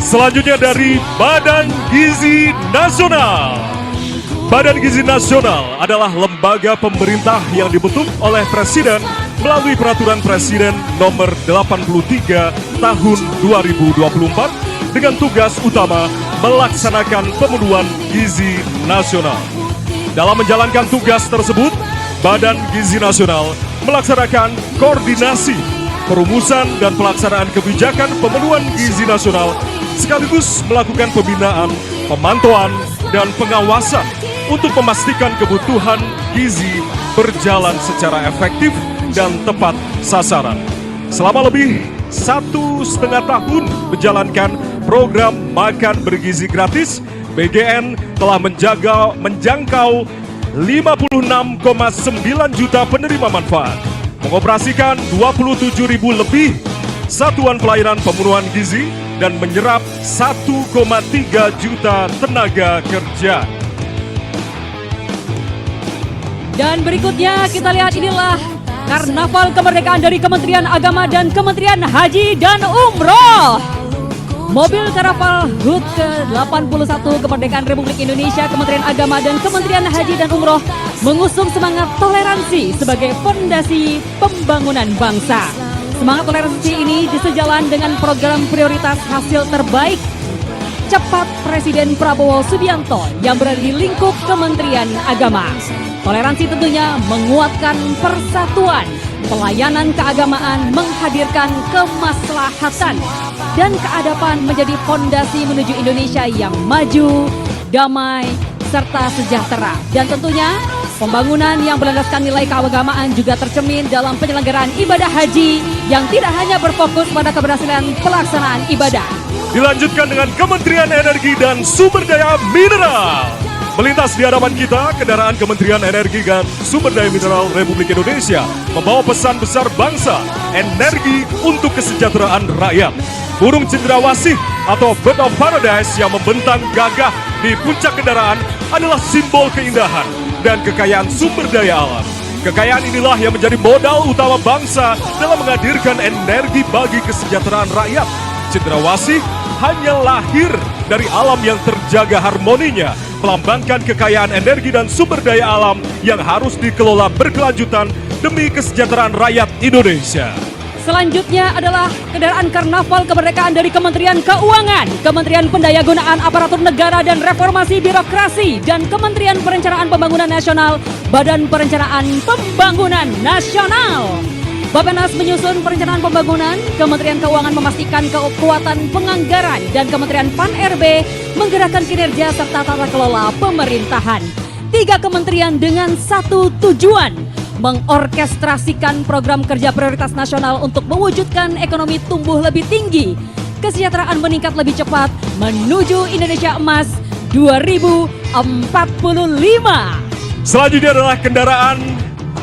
Selanjutnya dari Badan Gizi Nasional. Badan Gizi Nasional adalah lembaga pemerintah yang dibentuk oleh Presiden melalui Peraturan Presiden Nomor 83 Tahun 2024 dengan tugas utama melaksanakan pemenuhan gizi nasional. Dalam menjalankan tugas tersebut, Badan Gizi Nasional melaksanakan koordinasi, perumusan dan pelaksanaan kebijakan pemenuhan gizi nasional sekaligus melakukan pembinaan, pemantauan, dan pengawasan untuk memastikan kebutuhan gizi berjalan secara efektif dan tepat sasaran. Selama lebih 1,5 tahun menjalankan program Makan Bergizi Gratis, BGN telah menjangkau 56,9 juta penerima manfaat, mengoperasikan 27.000 lebih satuan pelayanan pemenuhan gizi, dan menyerap 1,3 juta tenaga kerja. Dan berikutnya kita lihat inilah Karnaval Kemerdekaan dari Kementerian Agama dan Kementerian Haji dan Umroh. Mobil Karnaval HUT ke-81 Kemerdekaan Republik Indonesia, Kementerian Agama dan Kementerian Haji dan Umroh mengusung semangat toleransi sebagai fondasi pembangunan bangsa. Semangat toleransi ini disejalan dengan program prioritas hasil terbaik cepat Presiden Prabowo Subianto yang berada di lingkup Kementerian Agama. Toleransi tentunya menguatkan persatuan, pelayanan keagamaan, menghadirkan kemaslahatan dan keadapan menjadi fondasi menuju Indonesia yang maju, damai, serta sejahtera. Dan tentunya pembangunan yang berlandaskan nilai keagamaan juga tercermin dalam penyelenggaraan ibadah haji yang tidak hanya berfokus pada keberhasilan pelaksanaan ibadah. Dilanjutkan dengan Kementerian Energi dan Sumber Daya Mineral. Melintas di hadapan kita, kendaraan Kementerian Energi dan Sumber Daya Mineral Republik Indonesia membawa pesan besar bangsa, energi untuk kesejahteraan rakyat. Burung cendrawasih atau Bird of Paradise yang membentang gagah di puncak kendaraan adalah simbol keindahan dan kekayaan sumber daya alam. Kekayaan inilah yang menjadi modal utama bangsa dalam menghadirkan energi bagi kesejahteraan rakyat. Cendrawasih hanya lahir dari alam yang terjaga harmoninya, melambangkan kekayaan energi dan sumber daya alam yang harus dikelola berkelanjutan demi kesejahteraan rakyat Indonesia. Selanjutnya adalah kendaraan Karnaval Kemerdekaan dari Kementerian Keuangan, Kementerian Pendayagunaan Aparatur Negara dan Reformasi Birokrasi, dan Kementerian Perencanaan Pembangunan Nasional, Badan Perencanaan Pembangunan Nasional. Bappenas menyusun perencanaan pembangunan, Kementerian Keuangan memastikan kekuatan penganggaran, dan Kementerian Pan-RB menggerakkan kinerja serta tata kelola pemerintahan. 3 kementerian dengan satu tujuan, mengorkestrasikan program kerja prioritas nasional untuk mewujudkan ekonomi tumbuh lebih tinggi, kesejahteraan meningkat lebih cepat menuju Indonesia Emas 2045. Selanjutnya adalah kendaraan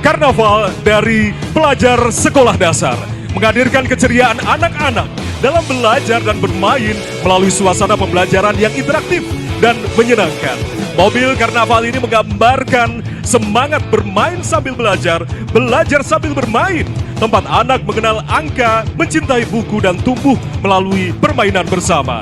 Karnaval dari pelajar sekolah dasar, menghadirkan keceriaan anak-anak dalam belajar dan bermain melalui suasana pembelajaran yang interaktif dan menyenangkan. Mobil Karnaval ini menggambarkan semangat bermain sambil belajar, belajar sambil bermain. Tempat anak mengenal angka, mencintai buku dan tumbuh melalui permainan bersama.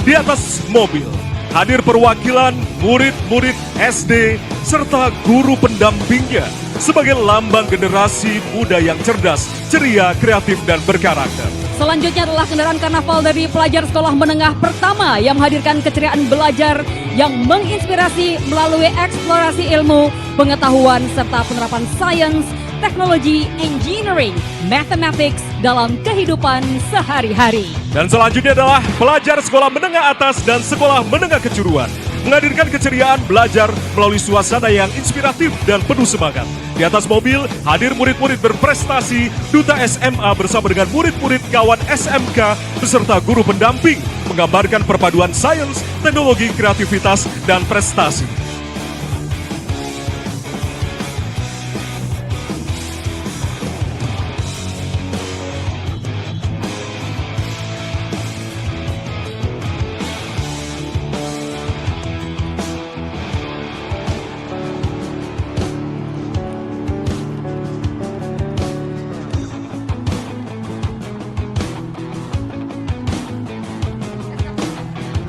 Di atas mobil hadir perwakilan murid-murid SD serta guru pendampingnya sebagai lambang generasi muda yang cerdas, ceria, kreatif, dan berkarakter. Selanjutnya adalah kendaraan Karnaval dari pelajar sekolah menengah pertama yang menghadirkan keceriaan belajar yang menginspirasi melalui eksplorasi ilmu, pengetahuan, serta penerapan sains, teknologi, engineering, mathematics dalam kehidupan sehari-hari. Dan selanjutnya adalah pelajar sekolah menengah atas dan sekolah menengah kejuruan, menghadirkan keceriaan belajar melalui suasana yang inspiratif dan penuh semangat. Di atas mobil hadir murid-murid berprestasi, duta SMA bersama dengan murid-murid kawan SMK beserta guru pendamping, menggambarkan perpaduan sains, teknologi, kreativitas, dan prestasi.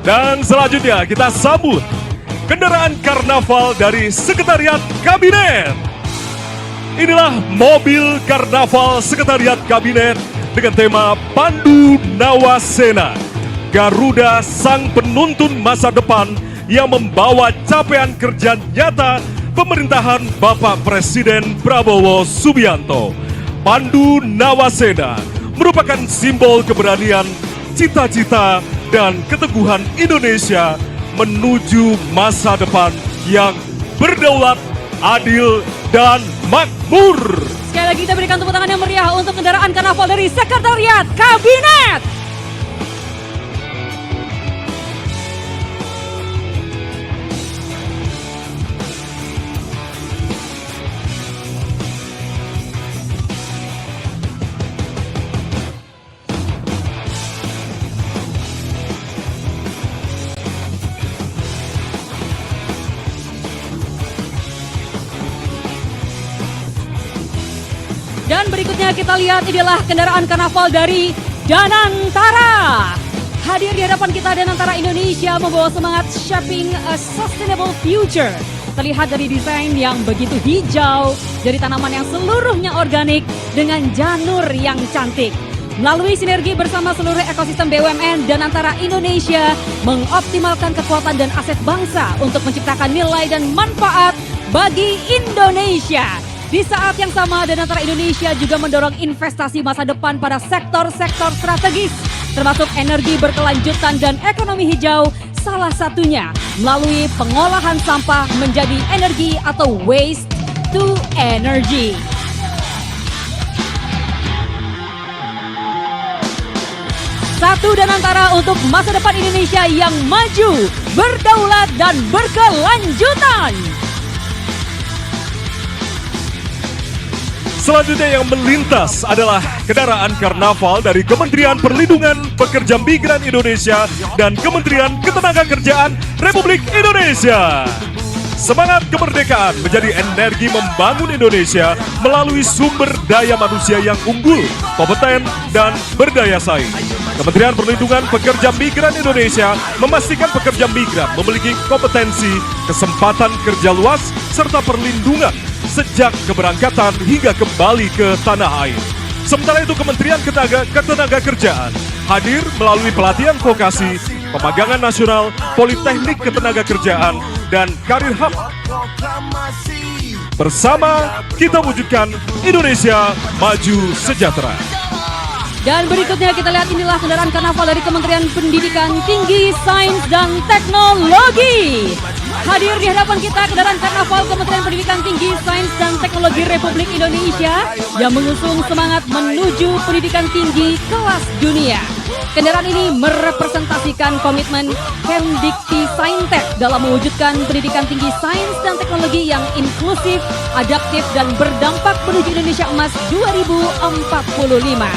Dan selanjutnya kita sambut kendaraan karnaval dari Sekretariat Kabinet. Inilah mobil karnaval Sekretariat Kabinet dengan tema Pandu Nawasena, Garuda Sang Penuntun Masa Depan yang membawa capaian kerja nyata pemerintahan Bapak Presiden Prabowo Subianto. Pandu Nawasena merupakan simbol keberanian, cita-cita, dan keteguhan Indonesia menuju masa depan yang berdaulat, adil, dan makmur. Sekali lagi kita berikan tepuk tangan yang meriah untuk kendaraan karnaval dari Sekretariat Kabinet. Dan berikutnya kita lihat inilah kendaraan karnaval dari Danantara. Hadir di hadapan kita Danantara Indonesia membawa semangat shaping a sustainable future. Terlihat dari desain yang begitu hijau, dari tanaman yang seluruhnya organik dengan janur yang cantik. Melalui sinergi bersama seluruh ekosistem BUMN, Danantara Indonesia mengoptimalkan kekuatan dan aset bangsa untuk menciptakan nilai dan manfaat bagi Indonesia. Di saat yang sama, Danantara Indonesia juga mendorong investasi masa depan pada sektor-sektor strategis, termasuk energi berkelanjutan dan ekonomi hijau, salah satunya melalui pengolahan sampah menjadi energi atau waste to energy. Satu Danantara untuk masa depan Indonesia yang maju, berdaulat, dan berkelanjutan. Selanjutnya yang melintas adalah kendaraan karnaval dari Kementerian Perlindungan Pekerja Migran Indonesia dan Kementerian Ketenagakerjaan Republik Indonesia. Semangat kemerdekaan menjadi energi membangun Indonesia melalui sumber daya manusia yang unggul, kompeten, dan berdaya saing. Kementerian Perlindungan Pekerja Migran Indonesia memastikan pekerja migran memiliki kompetensi, kesempatan kerja luas, serta perlindungan sejak keberangkatan hingga kembali ke tanah air. Sementara itu Kementerian Ketenagakerjaan hadir melalui pelatihan vokasi, pemagangan nasional, politeknik ketenagakerjaan, dan karir hub. Bersama kita wujudkan Indonesia maju sejahtera. Dan berikutnya kita lihat inilah kendaraan karnaval dari Kementerian Pendidikan Tinggi, Sains, dan Teknologi. Hadir di hadapan kita kendaraan karnaval Kementerian Pendidikan Tinggi, Sains, dan Teknologi Republik Indonesia yang mengusung semangat menuju pendidikan tinggi kelas dunia. Kendaraan ini merepresentasikan komitmen Kemdikti Saintek dalam mewujudkan pendidikan tinggi sains dan teknologi yang inklusif, adaptif, dan berdampak menuju Indonesia Emas 2045.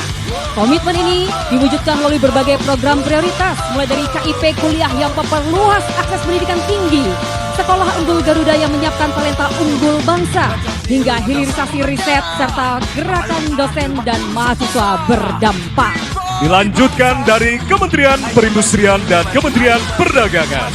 Komitmen ini diwujudkan melalui berbagai program prioritas, mulai dari KIP kuliah yang memperluas akses pendidikan tinggi, sekolah unggul Garuda yang menyiapkan talenta unggul bangsa, hingga hilirisasi riset serta gerakan dosen dan mahasiswa berdampak. Dilanjutkan dari Kementerian Perindustrian dan Kementerian Perdagangan.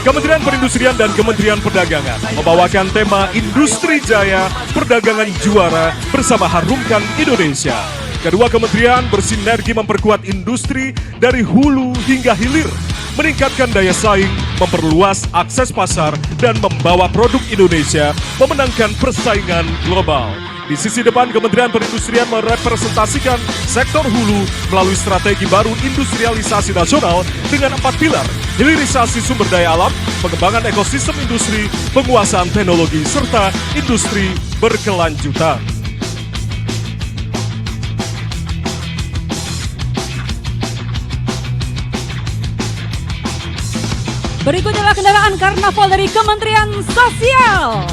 Kementerian Perindustrian dan Kementerian Perdagangan membawakan tema Industri Jaya, Perdagangan Juara bersama Harumkan Indonesia. Kedua kementerian bersinergi memperkuat industri dari hulu hingga hilir, meningkatkan daya saing, memperluas akses pasar, dan membawa produk Indonesia memenangkan persaingan global. Di sisi depan, Kementerian Perindustrian merepresentasikan sektor hulu melalui strategi baru industrialisasi nasional dengan 4 pilar: hilirisasi sumber daya alam, pengembangan ekosistem industri, penguasaan teknologi, serta industri berkelanjutan. Berikut adalah kendaraan karnaval dari Kementerian Sosial.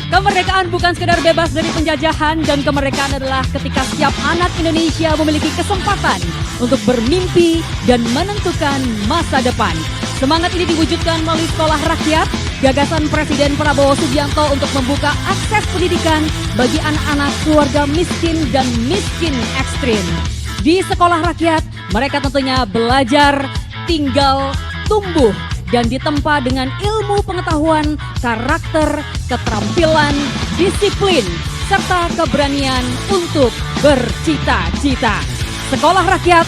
Kemerdekaan bukan sekedar bebas dari penjajahan, dan kemerdekaan adalah ketika setiap anak Indonesia memiliki kesempatan untuk bermimpi dan menentukan masa depan. Semangat ini diwujudkan melalui sekolah rakyat, gagasan Presiden Prabowo Subianto untuk membuka akses pendidikan bagi anak-anak keluarga miskin dan miskin ekstrim. Di sekolah rakyat, mereka tentunya belajar, tinggal, tumbuh dan ditempa dengan ilmu pengetahuan, karakter, keterampilan, disiplin, serta keberanian untuk bercita-cita. Sekolah rakyat,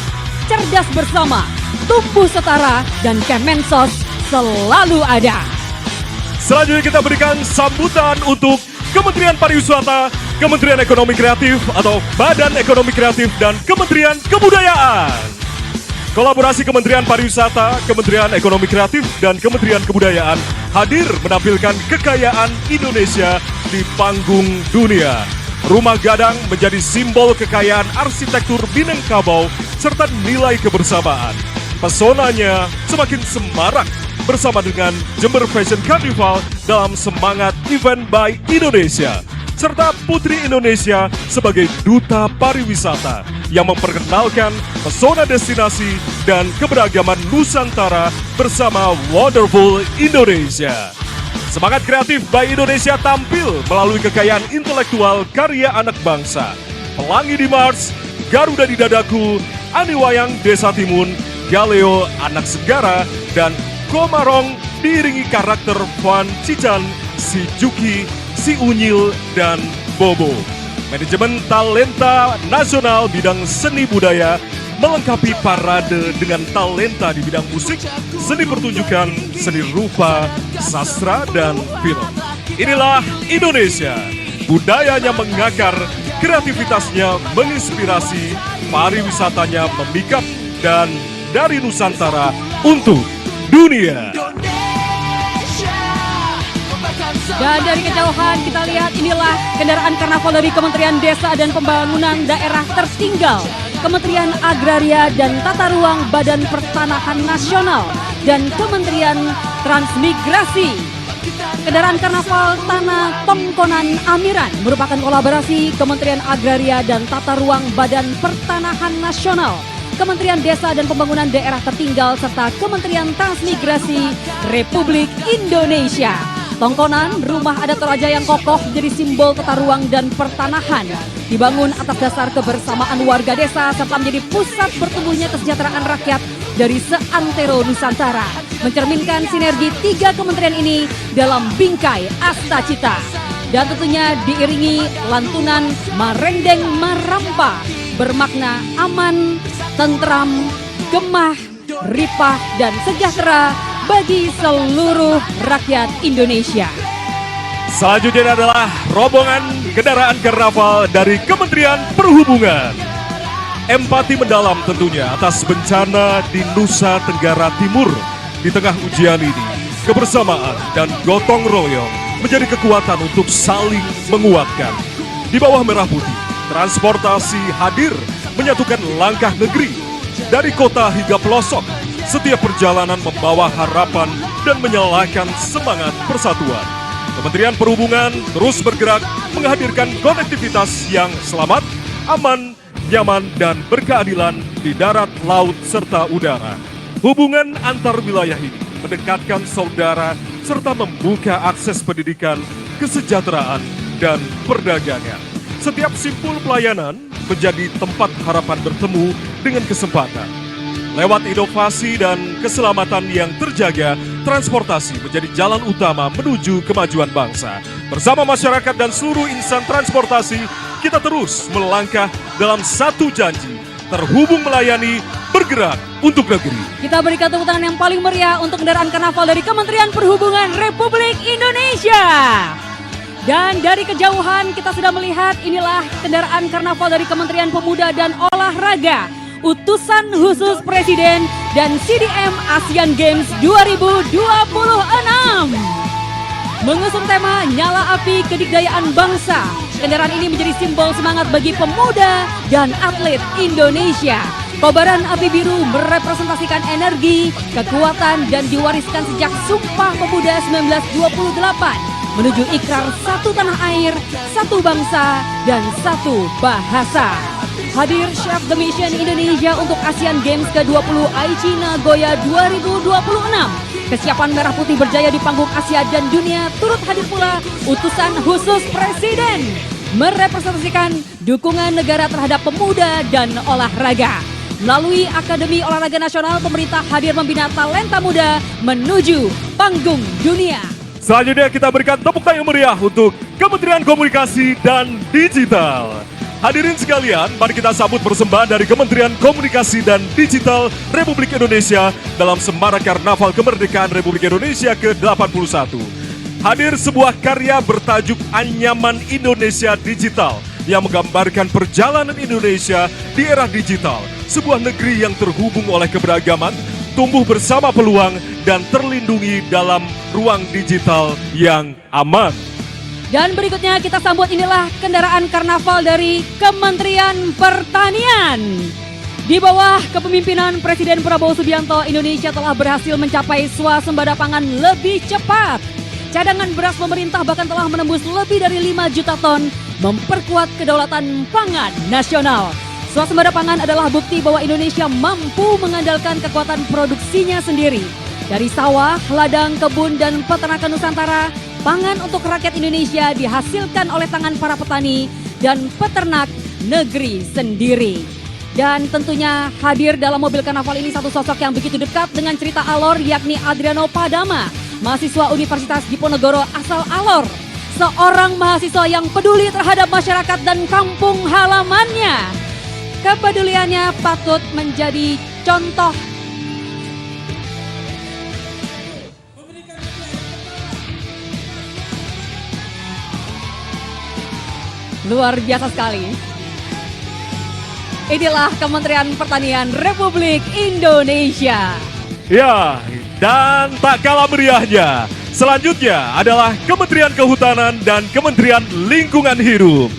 cerdas bersama, tumbuh setara, dan Kemensos selalu ada. Selanjutnya kita berikan sambutan untuk Kementerian Pariwisata, Kementerian Ekonomi Kreatif atau Badan Ekonomi Kreatif, dan Kementerian Kebudayaan. Kolaborasi Kementerian Pariwisata, Kementerian Ekonomi Kreatif, dan Kementerian Kebudayaan hadir menampilkan kekayaan Indonesia di panggung dunia. Rumah Gadang menjadi simbol kekayaan arsitektur Minangkabau serta nilai kebersamaan. Pesonanya semakin semarak bersama dengan Jember Fashion Carnival dalam semangat Event by Indonesia, serta Putri Indonesia sebagai duta pariwisata yang memperkenalkan pesona destinasi dan keberagaman Nusantara bersama Wonderful Indonesia. Semangat kreatif by Indonesia tampil melalui kekayaan intelektual karya anak bangsa. Pelangi di Mars, Garuda di Dadaku, Aniwayang Desa Timun, Galeo Anak Segara, dan Komarong diiringi karakter Fan Cican, Si Juki, Si Unyil, dan Bobo. Manajemen Talenta Nasional bidang seni budaya melengkapi parade dengan talenta di bidang musik, seni pertunjukan, seni rupa, sastra, dan film. Inilah Indonesia, budayanya mengakar, kreativitasnya menginspirasi, pariwisatanya memikat, dan dari Nusantara untuk dunia. Dan dari kejauhan kita lihat inilah kendaraan karnaval dari Kementerian Desa dan Pembangunan Daerah Tertinggal, Kementerian Agraria dan Tata Ruang Badan Pertanahan Nasional, dan Kementerian Transmigrasi. Kendaraan karnaval Tanah Tongkonan Amiran merupakan kolaborasi Kementerian Agraria dan Tata Ruang Badan Pertanahan Nasional, Kementerian Desa dan Pembangunan Daerah Tertinggal, serta Kementerian Transmigrasi Republik Indonesia. Tongkonan, rumah adat Toraja yang kokoh menjadi simbol tata ruang dan pertanahan. Dibangun atas dasar kebersamaan warga desa serta menjadi pusat bertumbuhnya kesejahteraan rakyat dari seantero Nusantara. Mencerminkan sinergi tiga kementerian ini dalam bingkai Asta Cita. Dan tentunya diiringi lantunan Marendeng Marampa bermakna aman, tentram, gemah, ripah, dan sejahtera bagi seluruh rakyat Indonesia. Selanjutnya adalah rombongan kendaraan karnaval dari Kementerian Perhubungan. Empati mendalam tentunya atas bencana di Nusa Tenggara Timur. Di tengah ujian ini, kebersamaan dan gotong royong menjadi kekuatan untuk saling menguatkan. Di bawah merah putih, transportasi hadir menyatukan langkah negeri dari kota hingga pelosok. Setiap perjalanan membawa harapan dan menyalakan semangat persatuan. Kementerian Perhubungan terus bergerak menghadirkan konektivitas yang selamat, aman, nyaman, dan berkeadilan di darat, laut, serta udara. Hubungan antar wilayah ini mendekatkan saudara serta membuka akses pendidikan, kesejahteraan, dan perdagangan. Setiap simpul pelayanan menjadi tempat harapan bertemu dengan kesempatan. Lewat inovasi dan keselamatan yang terjaga, transportasi menjadi jalan utama menuju kemajuan bangsa. Bersama masyarakat dan seluruh insan transportasi, kita terus melangkah dalam satu janji, terhubung melayani, bergerak untuk negeri. Kita berikan tepuk tangan yang paling meriah untuk kendaraan karnaval dari Kementerian Perhubungan Republik Indonesia. Dan dari kejauhan kita sudah melihat inilah kendaraan karnaval dari Kementerian Pemuda dan Olahraga, utusan khusus Presiden dan CDM Asian Games 2026. Mengusung tema Nyala Api Kedikdayaan Bangsa, kendaraan ini menjadi simbol semangat bagi pemuda dan atlet Indonesia. Kobaran api biru merepresentasikan energi, kekuatan, dan diwariskan sejak Sumpah Pemuda 1928 menuju ikrar satu tanah air, satu bangsa, dan satu bahasa. Hadir Chef The Mission Indonesia untuk Asian Games ke-20 Aichi Nagoya 2026. Kesiapan merah putih berjaya di panggung Asia dan dunia. Turut hadir pula utusan khusus Presiden merepresentasikan dukungan negara terhadap pemuda dan olahraga. Melalui Akademi Olahraga Nasional, pemerintah hadir membina talenta muda menuju panggung dunia. Selanjutnya kita berikan tepuk tangan meriah untuk Kementerian Komunikasi dan Digital. Hadirin sekalian, mari kita sambut persembahan dari Kementerian Komunikasi dan Digital Republik Indonesia dalam Semarak Karnaval Kemerdekaan Republik Indonesia ke-81. Hadir sebuah karya bertajuk Anyaman Indonesia Digital yang menggambarkan perjalanan Indonesia di era digital, sebuah negeri yang terhubung oleh keberagaman, tumbuh bersama peluang, dan terlindungi dalam ruang digital yang aman. Dan berikutnya kita sambut inilah kendaraan karnaval dari Kementerian Pertanian. Di bawah kepemimpinan Presiden Prabowo Subianto, Indonesia telah berhasil mencapai swasembada pangan lebih cepat. Cadangan beras pemerintah bahkan telah menembus lebih dari 5 juta ton, memperkuat kedaulatan pangan nasional. Swasembada pangan adalah bukti bahwa Indonesia mampu mengandalkan kekuatan produksinya sendiri. Dari sawah, ladang, kebun, dan peternakan Nusantara, pangan untuk rakyat Indonesia dihasilkan oleh tangan para petani dan peternak negeri sendiri. Dan tentunya hadir dalam mobil karnaval ini satu sosok yang begitu dekat dengan cerita Alor, yakni Adriano Padama, mahasiswa Universitas Diponegoro asal Alor. Seorang mahasiswa yang peduli terhadap masyarakat dan kampung halamannya. Kepeduliannya patut menjadi contoh. Luar biasa sekali. Inilah Kementerian Pertanian Republik Indonesia. Ya, dan tak kalah meriahnya, selanjutnya adalah Kementerian Kehutanan dan Kementerian Lingkungan Hidup.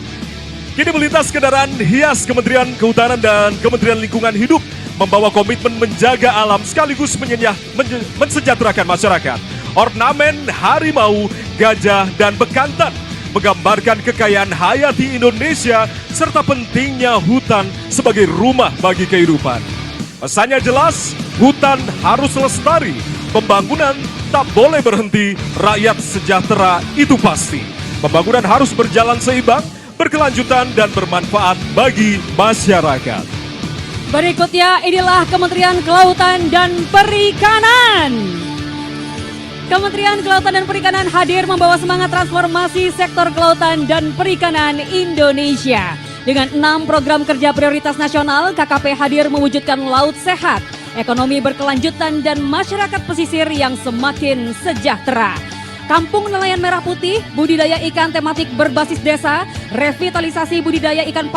Kini melintas kendaraan hias Kementerian Kehutanan dan Kementerian Lingkungan Hidup membawa komitmen menjaga alam sekaligus mensejahterakan masyarakat. Ornamen harimau, gajah, dan bekantan menggambarkan kekayaan hayati Indonesia serta pentingnya hutan sebagai rumah bagi kehidupan. Pesannya jelas, hutan harus lestari, pembangunan tak boleh berhenti, rakyat sejahtera itu pasti. Pembangunan harus berjalan seimbang, berkelanjutan, dan bermanfaat bagi masyarakat. Berikutnya inilah Kementerian Kelautan dan Perikanan. Kementerian Kelautan dan Perikanan hadir membawa semangat transformasi sektor kelautan dan perikanan Indonesia. Dengan 6 program kerja prioritas nasional, KKP hadir mewujudkan laut sehat, ekonomi berkelanjutan, dan masyarakat pesisir yang semakin sejahtera. Kampung Nelayan Merah Putih, budidaya ikan tematik berbasis desa, revitalisasi budidaya ikan